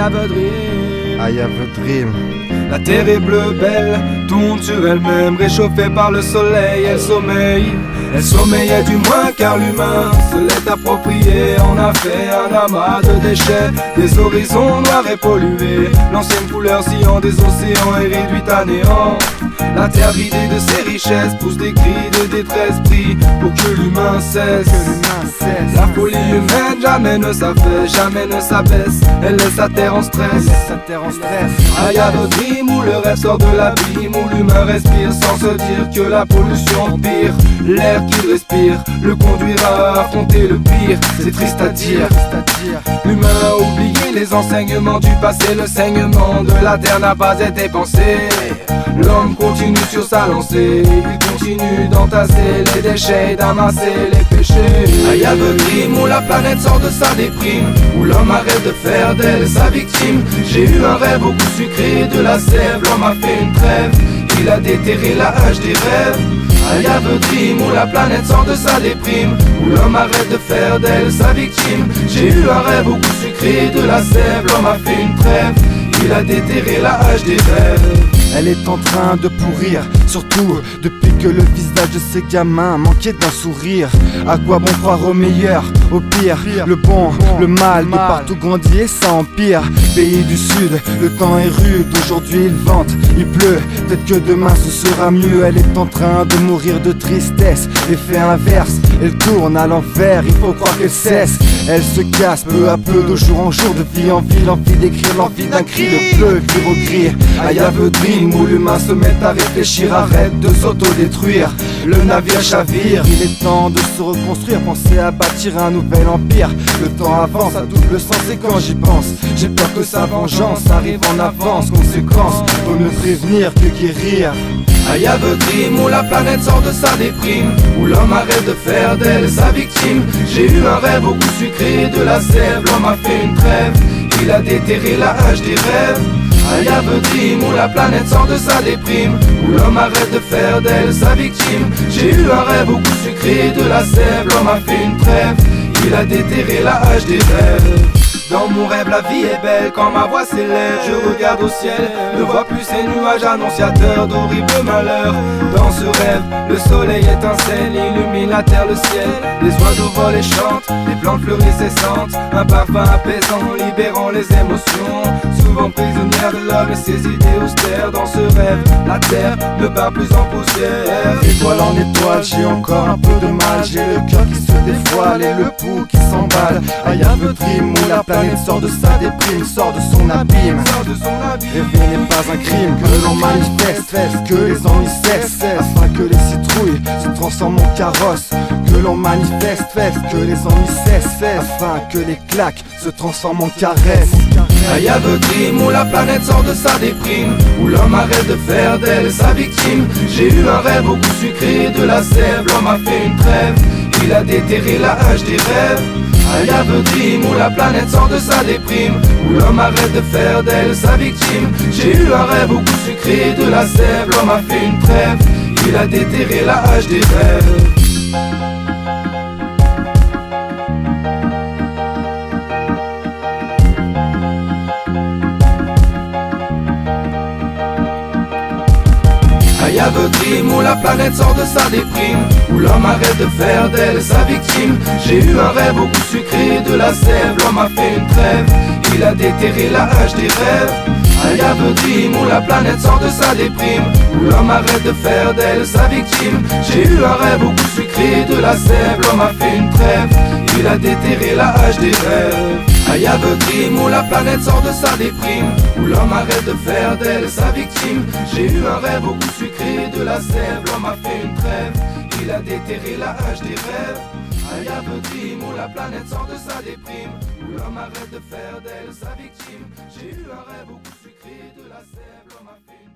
have a dream. I have a dream. La terre est bleue, belle, tourne sur elle-même, réchauffée par le soleil, elle sommeille. Elle sommeillait du moins car l'humain se l'est approprié. On a fait un amas de déchets, des horizons noirs et pollués. L'ancienne couleur sillon des océans est réduite à néant. La terre vidée de ses richesses pousse des cris de détresse, prie pour que l'humain cesse. La folie humaine jamais ne s'affaisse, jamais ne s'abaisse. Elle laisse sa terre en stress. I have a dream où le rêve sort de l'abîme, où l'humain respire sans se dire que la pollution empire. L'air qu'il respire le conduira à affronter le pire. C'est triste à dire. L'humain a oublié les enseignements du passé. Le saignement de la terre n'a pas été pensé. L'homme continue sur sa lancée. Il continue d'entasser les déchets et d'amasser les péchés. I have a dream où la planète sort de sa déprime, où l'homme arrête de faire d'elle sa victime. J'ai eu un rêve au goût sucré de la sève. L'homme a fait une trêve, il a déterré la hache des rêves. I have a dream où la planète sort de sa déprime, où l'homme arrête de faire d'elle sa victime. J'ai eu un rêve au goût sucré de la sève. L'homme a fait une trêve, il a déterré la hache des rêves. Elle est en train de pourrir, surtout depuis que le visage de ces gamins manquait d'un sourire. À quoi bon croire au meilleur, au pire, le bon, le mal, de partout grandit et ça empire. Pays du sud, le temps est rude, aujourd'hui il vente, il pleut, peut-être que demain ce sera mieux. Elle est en train de mourir de tristesse, effet inverse, elle tourne à l'envers, il faut croire qu'elle cesse. Elle se casse peu à peu, de jour en jour, de vie en vie, l'envie d'écrire, l'envie d'un cri, le bleu vire au gris. I have a dream où l'humain se met à réfléchir, arrête de s'autodétruire. Le navire chavire, il est temps de se reconstruire, penser à bâtir un nouvel empire. Le temps avance à double sens et quand j'y pense, j'ai peur que sa vengeance arrive en avance. Conséquence, vaut mieux prévenir que guérir. I have a dream où la planète sort de sa déprime, où l'homme arrête de faire d'elle sa victime. J'ai eu un rêve au goût sucré de la sève. L'homme a fait une trêve, il a déterré la hache des rêves. I have a dream où la planète sort de sa déprime, où l'homme arrête de faire d'elle sa victime. J'ai eu un rêve au goût sucré de la sève. L'homme a fait une trêve, il a déterré la hache des rêves. Dans mon rêve la vie est belle quand ma voix s'élève. Je regarde au ciel, ne vois plus ces nuages annonciateurs d'horribles malheurs. Dans ce rêve, le soleil étincelle, illumine la terre, le ciel. Les oiseaux volent et chantent, les plantes fleurissent et sentent un parfum apaisant, libérant les émotions. Souvent prisonnière de l'homme et ses idées austères. Dans ce rêve, la terre ne part plus en poussière. Étoile en étoile, j'ai encore un peu de mal. J'ai le cœur qui se dévoile et le pouls qui s'emballe. I have a dream où la planète sort de sa déprime, sort de son abîme. Rêver n'est pas un crime, que l'on manifeste, que les ennuis cessent, afin que les citrouilles se transforment en carrosse. Que l'on manifeste, que les ennuis cessent, afin que les claques se transforment en caresses. I have a dream où la planète sort de sa déprime, où l'homme arrête de faire d'elle sa victime. J'ai eu un rêve au goût sucré de la sève. L'homme a fait une trêve, il a déterré la hache des rêves. I have a dream où la planète sort de sa déprime, où l'homme arrête de faire d'elle sa victime. J'ai eu un rêve au goût sucré de la sève. L'homme a fait une trêve, il a déterré la hache des rêves. I have a dream où la planète sort de sa déprime, où l'homme arrête de faire d'elle sa victime. J'ai eu un rêve au goût sucré de la sève. L'homme a fait une trêve, il a déterré la hache des rêves. I have a dream où la planète sort de sa déprime, où l'homme arrête de faire d'elle sa victime. J'ai eu un rêve au goût sucré de la sève. L'homme a fait une trêve, il a déterré la hache des rêves. I have a dream où la planète sort de sa déprime, où l'homme arrête de faire d'elle sa victime. J'ai eu un rêve au goût sucré de la sève. L'homme a fait une trêve, il a déterré la hache des rêves. I have a dream où la planète sort de sa déprime, où l'homme arrête de faire d'elle sa victime. J'ai eu un rêve au goût sucré de la sève. L'homme a fait une